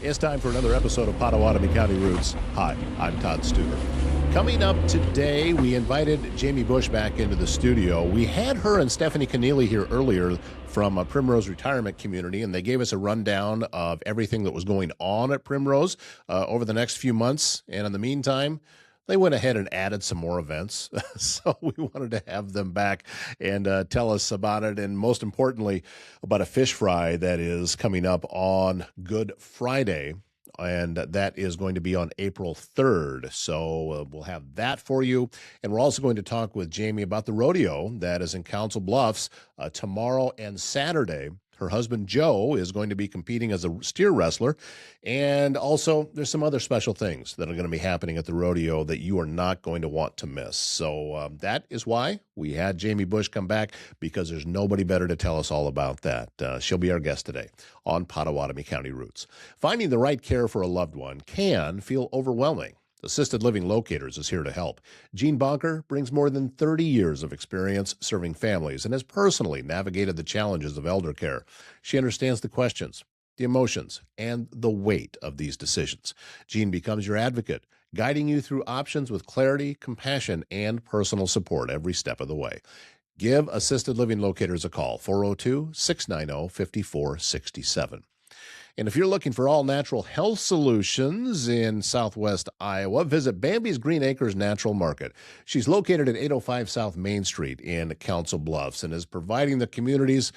It's time for another episode of Pottawattamie County Roots. Hi, I'm Todd Studer. Coming up today, we invited Jayme Busch back into the studio. We had her and Stephanie Keneally here earlier from Primrose Retirement Community, and they gave us a rundown of everything that was going on at Primrose over the next few months. And in the meantime, they went ahead and added some more events. So we wanted to have them back and tell us about it, and most importantly, about a fish fry that is coming up on Good Friday. And that is going to be on April 3rd. So we'll have that for you. And we're also going to talk with Jayme about the rodeo that is in Council Bluffs tomorrow and Saturday. Her husband, Joe, is going to be competing as a steer wrestler. And also, there's some other special things that are going to be happening at the rodeo that you are not going to want to miss. So that is why we had Jayme Busch come back, because there's nobody better to tell us all about that. She'll be our guest today on Pottawattamie County Roots. Finding the right care for a loved one can feel overwhelming. Assisted Living Locators is here to help. Jean Bonker brings more than 30 years of experience serving families and has personally navigated the challenges of elder care. She understands the questions, the emotions, and the weight of these decisions. Jean becomes your advocate, guiding you through options with clarity, compassion, and personal support every step of the way. Give Assisted Living Locators a call, 402-690-5467. And if you're looking for all-natural health solutions in southwest Iowa, visit Bambi's Green Acres Natural Market. She's located at 805 South Main Street in Council Bluffs and is providing the communities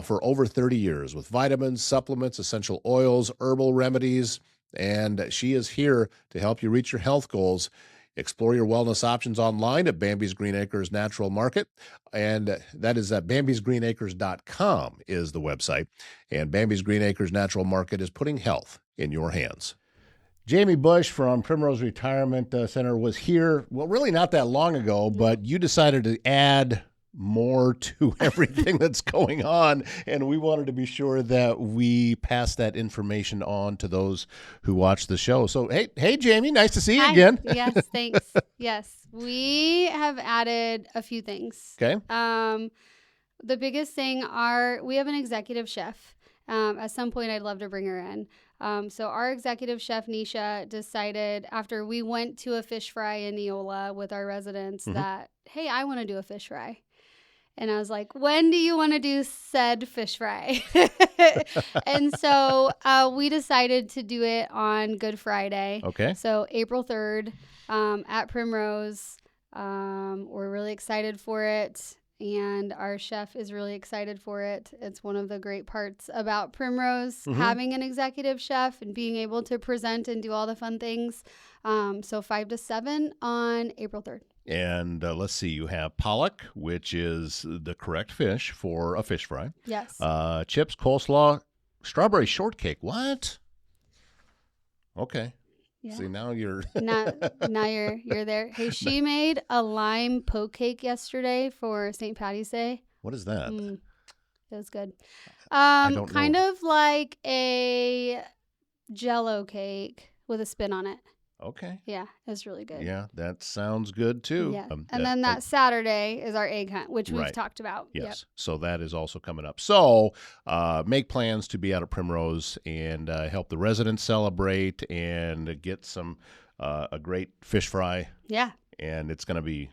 for over 30 years with vitamins, supplements, essential oils, herbal remedies, and she is here to help you reach your health goals. Explore your wellness options online at Bambi's Green Acres Natural Market, and that is at bambisgreenacres.com is the website. And Bambi's Green Acres Natural Market is putting health in your hands. Jayme Busch from Primrose Retirement Center was here, well, really not that long ago, but you decided to add more to everything that's going on, and we wanted to be sure that we pass that information on to those who watch the show. So hey Jayme, nice to see you again. Yes, thanks. Yes, we have added a few things. Okay. The biggest thing we have an executive chef. At some point I'd love to bring her in. So our executive chef, Nisha, decided after we went to a fish fry in Neola with our residents that, hey, I want to do a fish fry. And I was like, when do you want to do said fish fry? And so we decided to do it on Good Friday. Okay. So April 3rd at Primrose. We're really excited for it. And our chef is really excited for it. It's one of the great parts about Primrose, having an executive chef and being able to present and do all the fun things. So 5 to 7 on April 3rd. And let's see, you have pollock, which is the correct fish for a fish fry. Yes. Chips, coleslaw, strawberry shortcake. What? Okay. Yeah. See, now you're now you're there. Hey, she made a lime poke cake yesterday for St. Patty's Day. What is that? It was good. I don't kind know. of like a Jell-O cake with a spin on it. Okay. Yeah, it was really good. Yeah, that sounds good too. Yeah. And then that Saturday is our egg hunt, which we've talked about. Yes. Yep. So that is also coming up. So make plans to be out at Primrose and help the residents celebrate and get some a great fish fry. Yeah. And it's going to be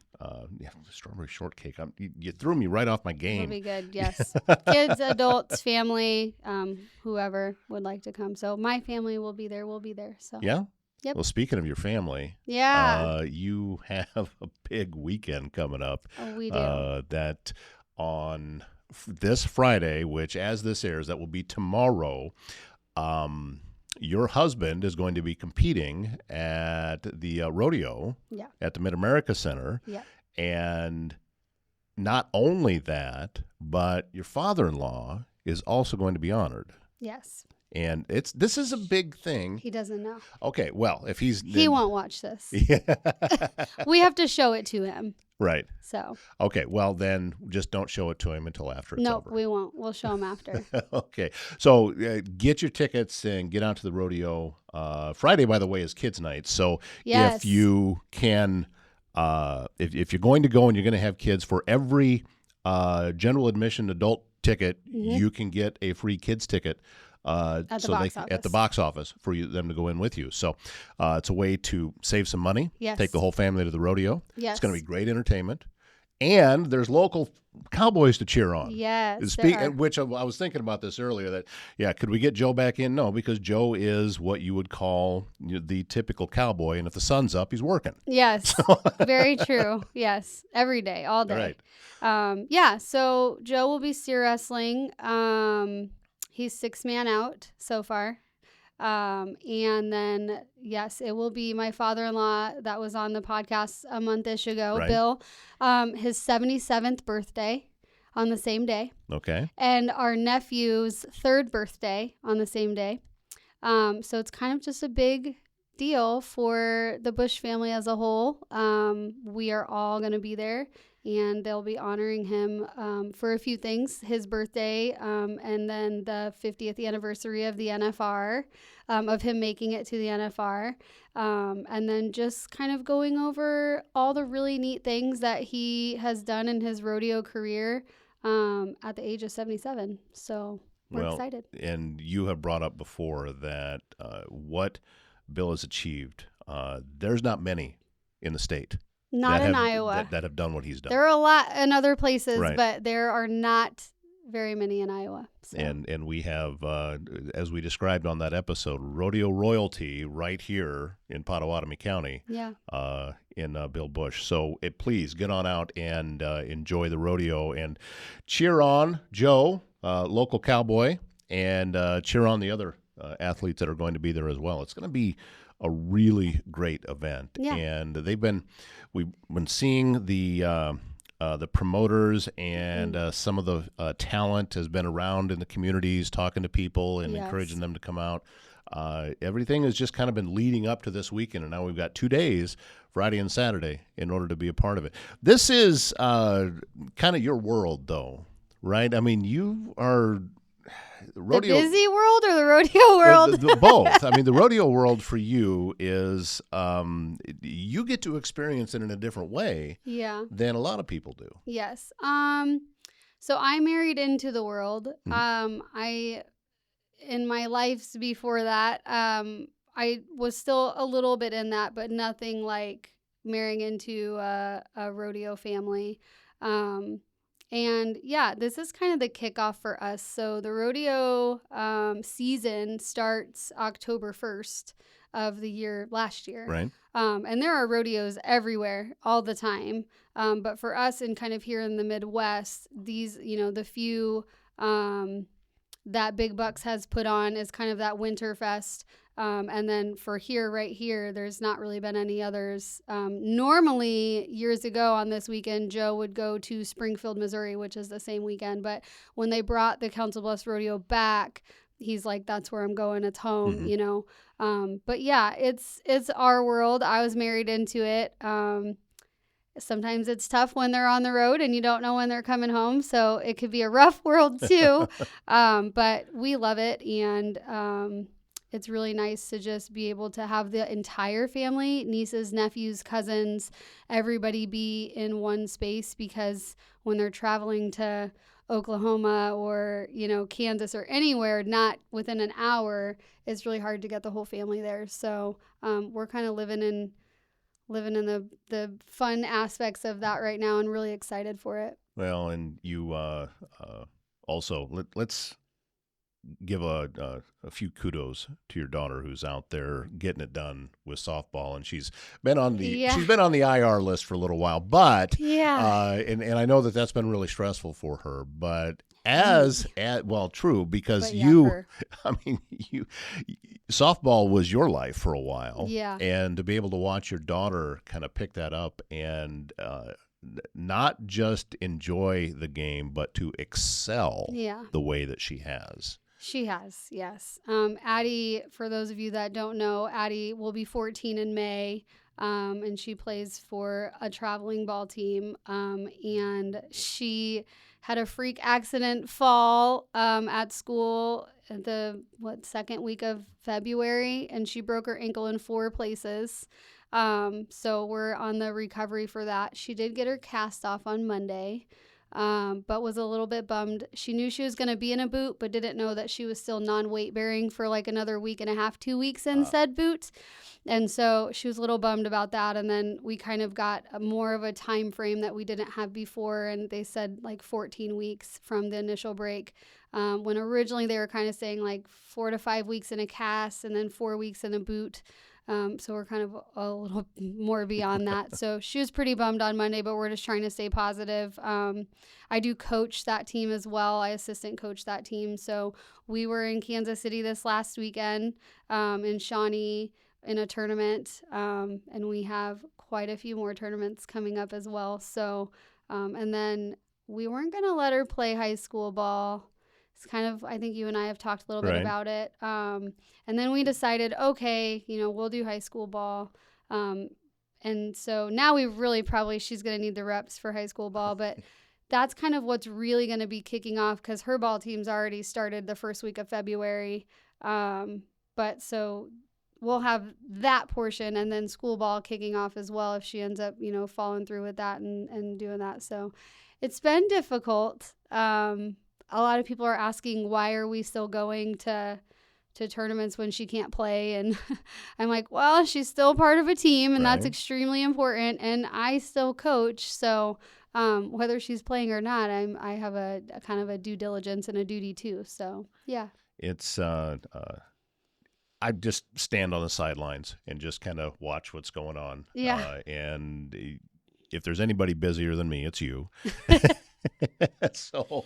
strawberry shortcake. You threw me right off my game. It'll be good. Yes. Kids, adults, family, whoever would like to come. So my family will be there. We'll be there. So Yeah. Yep. Well, speaking of your family, you have a big weekend coming up. Oh, we do. That on this Friday, which as this airs, that will be tomorrow, your husband is going to be competing at the rodeo at the Mid-America Center. Yeah. And not only that, but your father-in-law is also going to be honored. Yes. And this is a big thing. He doesn't know. Okay, well, if he won't watch this. Yeah. We have to show it to him. Right. So. Okay, well then just don't show it to him until after it's over. No, we won't. We'll show him after. Okay. So get your tickets and get out to the rodeo. Friday, by the way, is kids' night. So if you can, if you're going to go and you're going to have kids, for every general admission adult ticket, you can get a free kids ticket At the box office. At the box office for them to go in with you. So it's a way to save some money. Yes. Take the whole family to the rodeo. Yes. It's going to be great entertainment. And there's local cowboys to cheer on. Yes, Which I was thinking about this earlier. That could we get Joe back in? No, because Joe is what you would call the typical cowboy, and if the sun's up, he's working. Yes, very true. Yes, every day, all day. Right. So Joe will be steer wrestling. He's 6-man out so far. And then, yes, it will be my father-in-law that was on the podcast a month-ish ago, right. Bill, his 77th birthday on the same day. Okay. And our nephew's 3rd birthday on the same day. So it's kind of just a big deal for the Busch family as a whole. We are all going to be there. And they'll be honoring him for a few things, his birthday, and then the 50th anniversary of the NFR, of him making it to the NFR, and then just kind of going over all the really neat things that he has done in his rodeo career at the age of 77. So we're excited. And you have brought up before that what Bill has achieved, there's not many in the state. Not in Iowa. That have done what he's done. There are a lot in other places, right. but there are not very many in Iowa. So. And we have, as we described on that episode, rodeo royalty right here in Pottawattamie County. Yeah. In Bill Busch. So please get on out and enjoy the rodeo and cheer on Joe, local cowboy, and cheer on the other athletes that are going to be there as well. It's going to be a really great event. Yeah. And we've been seeing the promoters and some of the talent has been around in the communities talking to people and encouraging them to come out. Everything has just kind of been leading up to this weekend, and now we've got 2 days, Friday and Saturday, in order to be a part of it. This is kind of your world, though, right? I mean, you are... rodeo, the busy world or the rodeo world? Both. I mean, the rodeo world for you is you get to experience it in a different way than a lot of people do. Yes. So I married into the world. Mm-hmm. In my lives before that, I was still a little bit in that, but nothing like marrying into a rodeo family. And this is kind of the kickoff for us. So the rodeo season starts October 1st of the year last year. Right. And there are rodeos everywhere all the time. But for us and kind of here in the Midwest, these, the few that Big Bucks has put on is kind of that Winterfest. And then for right here, there's not really been any others. Normally, years ago on this weekend, Joe would go to Springfield, Missouri, which is the same weekend. But when they brought the Council Bluffs Rodeo back, he's like, that's where I'm going. It's home, Mm-hmm. But yeah, it's our world. I was married into it. Sometimes it's tough when they're on the road and you don't know when they're coming home. So it could be a rough world too. But we love it. And it's really nice to just be able to have the entire family, nieces, nephews, cousins, everybody be in one space, because when they're traveling to Oklahoma or, Kansas or anywhere, not within an hour, it's really hard to get the whole family there. So we're kind of living in the fun aspects of that right now and really excited for it. Well, and you also, let's give a few kudos to your daughter who's out there getting it done with softball, and she's been on the IR list for a little while, but and I know that's been really stressful for her, but true, because softball was your life for a while, and to be able to watch your daughter kind of pick that up and not just enjoy the game, but to excel the way that she has. She has, yes. Addie, for those of you that don't know, Addie will be 14 in May, and she plays for a traveling ball team, and she had a freak accident fall at school the second week of February, and she broke her ankle in 4 places. So we're on the recovery for that. She did get her cast off on Monday. but was a little bit bummed. She knew she was going to be in a boot, but didn't know that she was still non-weight bearing for like another week and a half, 2 weeks in said boot. And so she was a little bummed about that. And then we kind of got more of a time frame that we didn't have before. And they said like 14 weeks from the initial break, when originally they were kind of saying like 4 to 5 weeks in a cast and then 4 weeks in a boot. So we're kind of a little more beyond that. So she was pretty bummed on Monday, but we're just trying to stay positive. I do coach that team as well. I assistant coach that team. So we were in Kansas City this last weekend, in Shawnee in a tournament. And we have quite a few more tournaments coming up as well. So, and then we weren't going to let her play high school ball. It's kind of, I think you and I have talked a little bit about it. And then we decided, okay, we'll do high school ball. And so now we really she's going to need the reps for high school ball, but that's kind of what's really going to be kicking off because her ball team's already started the first week of February. But so we'll have that portion and then school ball kicking off as well if she ends up, following through with that and doing that. So it's been difficult. A lot of people are asking, why are we still going to tournaments when she can't play? And I'm like, well, she's still part of a team, and that's extremely important. And I still coach. So whether she's playing or not, I have a kind of a due diligence and a duty too. So, yeah. It's I just stand on the sidelines and just kind of watch what's going on. Yeah. And if there's anybody busier than me, it's you. So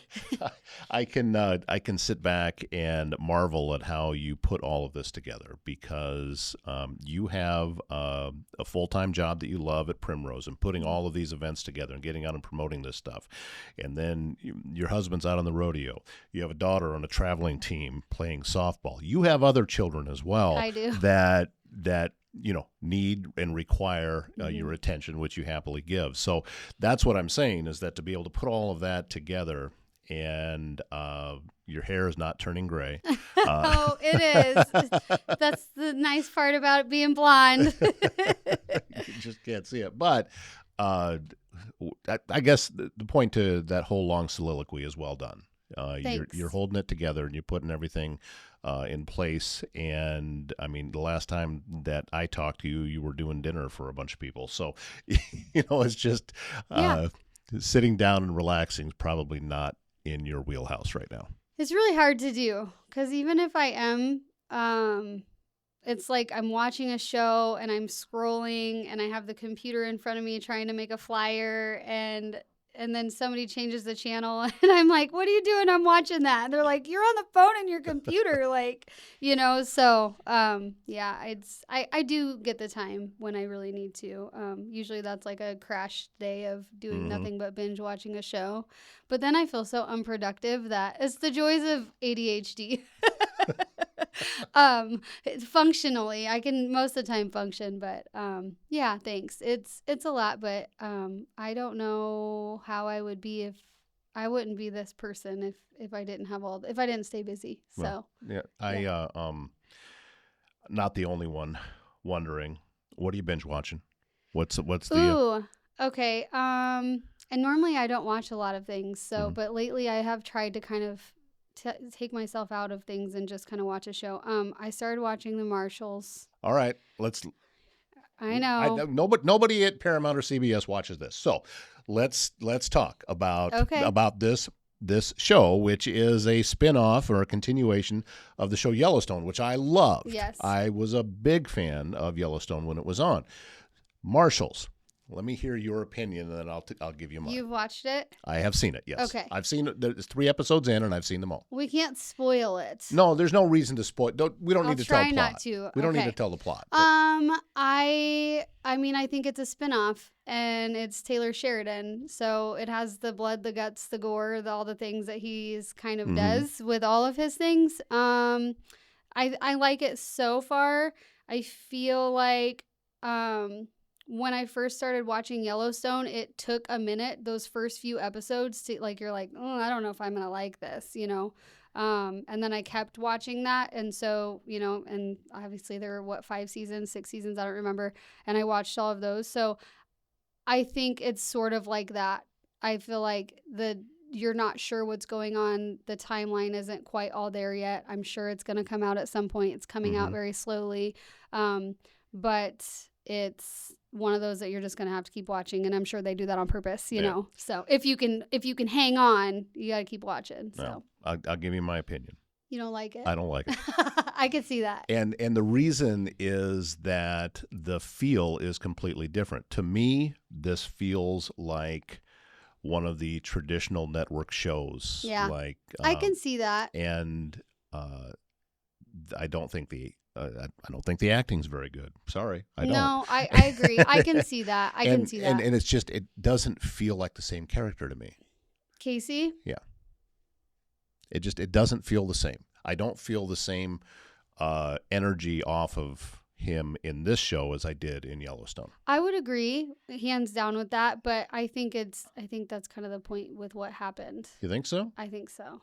I can sit back and marvel at how you put all of this together because you have a full-time job that you love at Primrose and putting all of these events together and getting out and promoting this stuff. And then your husband's out on the rodeo. You have a daughter on a traveling team playing softball. You have other children as well. I do. that need and require your attention, which you happily give. So that's what I'm saying is that to be able to put all of that together and your hair is not turning gray. Oh, it is. That's the nice part about it being blonde. You just can't see it. But I guess the point to that whole long soliloquy is well done. You're holding it together and you're putting everything in place. And I mean, the last time that I talked to you, you were doing dinner for a bunch of people. So, it's just sitting down and relaxing is probably not in your wheelhouse right now. It's really hard to do because even if I am, it's like I'm watching a show and I'm scrolling and I have the computer in front of me trying to make a flyer and then somebody changes the channel and I'm like, what are you doing? I'm watching that. And they're like, you're on the phone and your computer. So, I do get the time when I really need to. Usually that's like a crash day of doing nothing but binge watching a show. But then I feel so unproductive that it's the joys of ADHD. Functionally, I can most of the time function, but thanks. It's a lot, but I don't know how I would be if I wouldn't be this person if I didn't have if I didn't stay busy. So not the only one wondering, what are you binge watching? What's the Ooh, okay. And normally I don't watch a lot of things, so but lately I have tried to kind of take myself out of things and just kind of watch a show. I started watching The Marshalls. All right, I know. Nobody at Paramount or CBS watches this, so let's talk about this show, which is a spin-off or a continuation of the show Yellowstone, which I loved. Yes, I was a big fan of Yellowstone when it was on. Marshalls. Let me hear your opinion, and then I'll give you mine. You've watched it? I have seen it, yes. Okay. I've seen it. There's 3 episodes in, and I've seen them all. We can't spoil it. No, there's no reason to spoil. We don't I'll need to tell the plot. try not to. We don't need to tell the plot. I mean, I think it's a spinoff, and it's Taylor Sheridan. So it has the blood, the guts, the gore, all the things that he's kind of does with all of his things. I like it so far. I feel like when I first started watching Yellowstone, it took a minute, those first few episodes, to you're like, oh, I don't know if I'm going to like this, and then I kept watching that. And so, and obviously there were 5 seasons, 6 seasons, I don't remember. And I watched all of those. So I think it's sort of like that. I feel like you're not sure what's going on. The timeline isn't quite all there yet. I'm sure it's going to come out at some point. It's coming out very slowly. But it's one of those that you're just going to have to keep watching. And I'm sure they do that on purpose, you know? So if you can hang on, you got to keep watching. So no, I'll give you my opinion. You don't like it? I don't like it. I could see that. And the reason is that the feel is completely different. To me, this feels like one of the traditional network shows. Yeah, like I can see that. And I don't think the acting's very good. Sorry, I don't. No, I agree. I can see that. I can see that. And it's just, it doesn't feel like the same character to me. Casey? Yeah. It doesn't feel the same. I don't feel the same energy off of him in this show as I did in Yellowstone. I would agree, hands down with that, but I think that's kind of the point with what happened. You think so? I think so.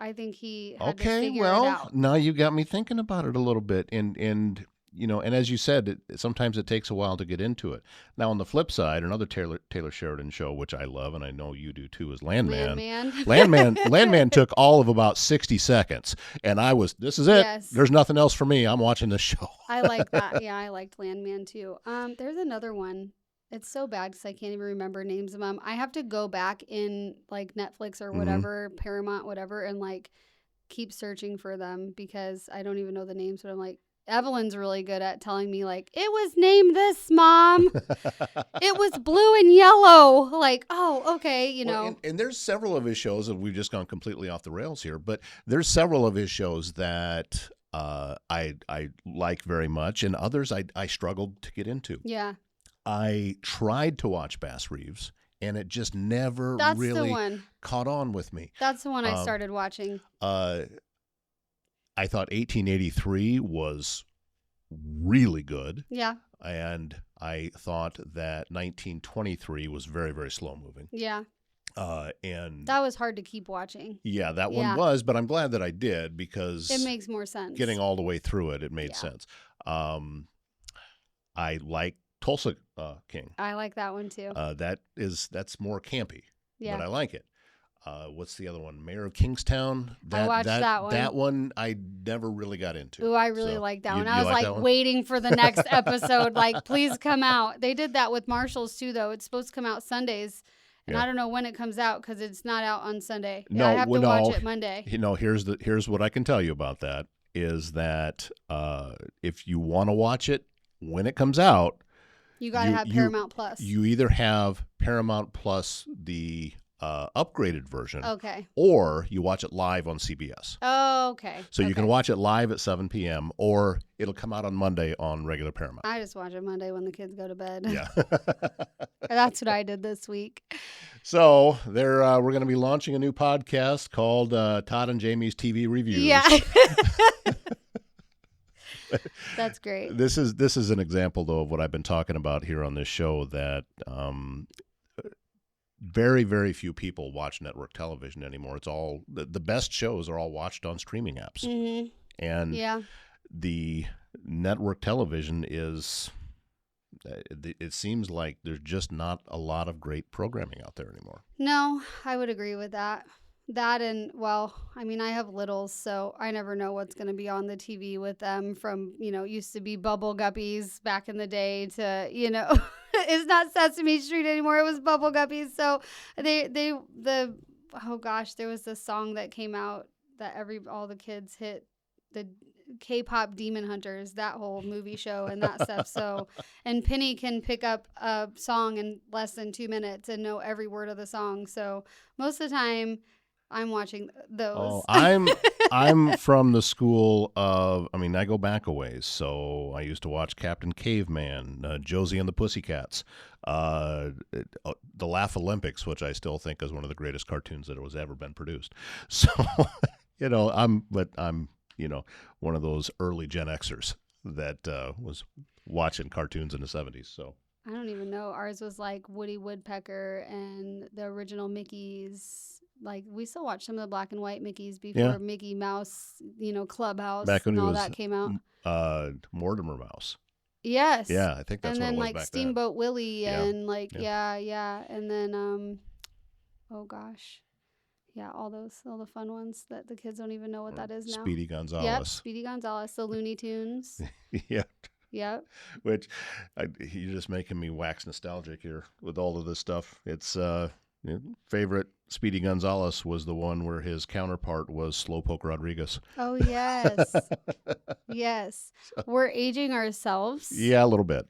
I think he had to Okay, figure well, it out. now you got me thinking about it a little bit, and you know, and as you said, sometimes it takes a while to get into it. Now, on the flip side, another Taylor Sheridan show, which I love, and I know you do too, is Landman. Landman took all of about 60 seconds, and this is it. Yes. There's nothing else for me. I'm watching this show. I like that. Yeah, I liked Landman too. There's another one. It's so bad because I can't even remember names of them. I have to go back in like Netflix or whatever, Paramount, whatever, and like keep searching for them because I don't even know the names, but I'm like, Evelyn's really good at telling me, like, it was named this, Mom. It was blue and yellow. Like, oh, okay, you know. And there's several of his shows, and we've just gone completely off the rails here, but there's several of his shows that I like very much, and others I struggled to get into. Yeah. I tried to watch Bass Reeves, and it just never really caught on with me. That's the one I started watching. I thought 1883 was really good. Yeah. And I thought that 1923 was very, very slow moving. Yeah. And that was hard to keep watching. Yeah, that one was, but I'm glad that I did because it makes more sense. Getting all the way through it made sense. I like Tulsa King. I like that one too. That's more campy. Yeah. But I like it. What's the other one? Mayor of Kingstown. I watched that one. That one I never really got into. Ooh, I really like that one. I was like waiting for the next episode. Like, please come out. They did that with Marshalls too, though. It's supposed to come out Sundays. And I don't know when it comes out because it's not out on Sunday. No, I have to watch it Monday. You know, here's what I can tell you about that is that if you want to watch it when it comes out, you got to have Paramount Plus. You either have Paramount Plus the upgraded version, okay, or you watch it live on CBS. Oh, okay. So you can watch it live at 7 p.m. or it'll come out on Monday on regular Paramount. I just watch it Monday when the kids go to bed. Yeah. That's what I did this week. So we're going to be launching a new podcast called Todd and Jayme's TV Reviews. Yeah. That's great. This is an example, though, of what I've been talking about here on this show, that very, very few people watch network television anymore. It's all the best shows are all watched on streaming apps. Mm-hmm. And the network television is, it seems like there's just not a lot of great programming out there anymore. No, I would agree with that. That and, well, I mean, I have littles, so I never know what's going to be on the TV with them from, used to be Bubble Guppies back in the day to, it's not Sesame Street anymore. It was Bubble Guppies. So oh gosh, there was this song that came out that all the kids hit, the K-pop Demon Hunters, that whole movie show and that stuff. So, and Penny can pick up a song in less than 2 minutes and know every word of the song. So most of the time I'm watching those. Oh, I'm from the school of, I go back a ways. So I used to watch Captain Caveman, Josie and the Pussycats, the Laugh Olympics, which I still think is one of the greatest cartoons that has ever been produced. So, I'm one of those early Gen Xers that was watching cartoons in the 70s. So I don't even know. Ours was like Woody Woodpecker and the original Mickeys. Like, we still watch some of the black and white Mickeys before Mickey Mouse, Clubhouse back when and all that came out. Mortimer Mouse. Yes. Yeah, I think that's what it was back then. And then like Steamboat Willie and and then Oh gosh. Yeah, all the fun ones that the kids don't even know what that is now. Speedy Yep, Gonzalez. Speedy Gonzalez, the Looney Tunes. Yeah. Yep. Which you're just making me wax nostalgic here with all of this stuff. It's favorite Speedy Gonzalez was the one where his counterpart was Slowpoke Rodriguez. Oh yes. Yes. We're aging ourselves. Yeah, a little bit.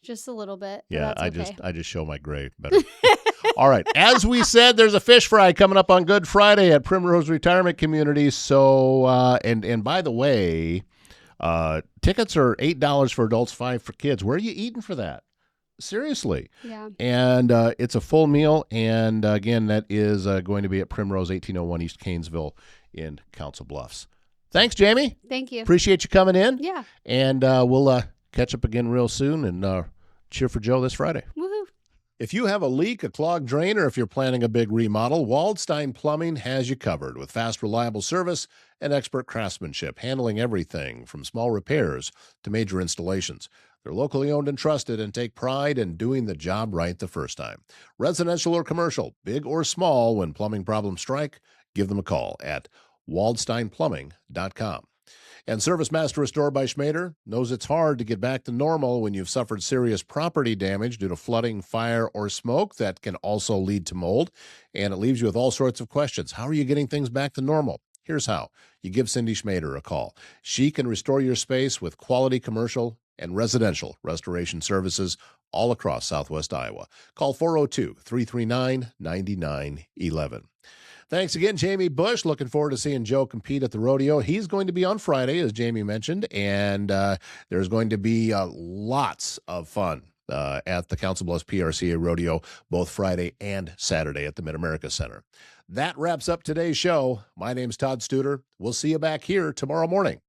Just a little bit. Yeah, That's okay. I just show my gray better. All right. As we said, there's a fish fry coming up on Good Friday at Primrose Retirement Community. So, and by the way, tickets are $8 for adults, $5 for kids. Where are you eating for that? Seriously. Yeah. And it's a full meal. And again, that is going to be at Primrose, 1801 East Canesville in Council Bluffs. Thanks, Jayme. Thank you. Appreciate you coming in. Yeah. And we'll catch up again real soon and cheer for Joe this Friday. Woohoo. If you have a leak, a clogged drain, or if you're planning a big remodel, Waldstein Plumbing has you covered with fast, reliable service and expert craftsmanship, handling everything from small repairs to major installations. They're locally owned and trusted and take pride in doing the job right the first time. Residential or commercial, big or small, when plumbing problems strike, give them a call at waldsteinplumbing.com. And Service Master Restored by Schmader knows it's hard to get back to normal when you've suffered serious property damage due to flooding, fire, or smoke that can also lead to mold. And it leaves you with all sorts of questions. How are you getting things back to normal? Here's how. You give Cindy Schmader a call. She can restore your space with quality commercial and residential restoration services all across Southwest Iowa. Call 402-339-9911. Thanks again, Jayme Busch. Looking forward to seeing Joe compete at the rodeo. He's going to be on Friday, as Jayme mentioned, and there's going to be lots of fun at the Council Bluffs PRCA Rodeo, both Friday and Saturday at the Mid-America Center. That wraps up today's show. My name's Todd Studer. We'll see you back here tomorrow morning.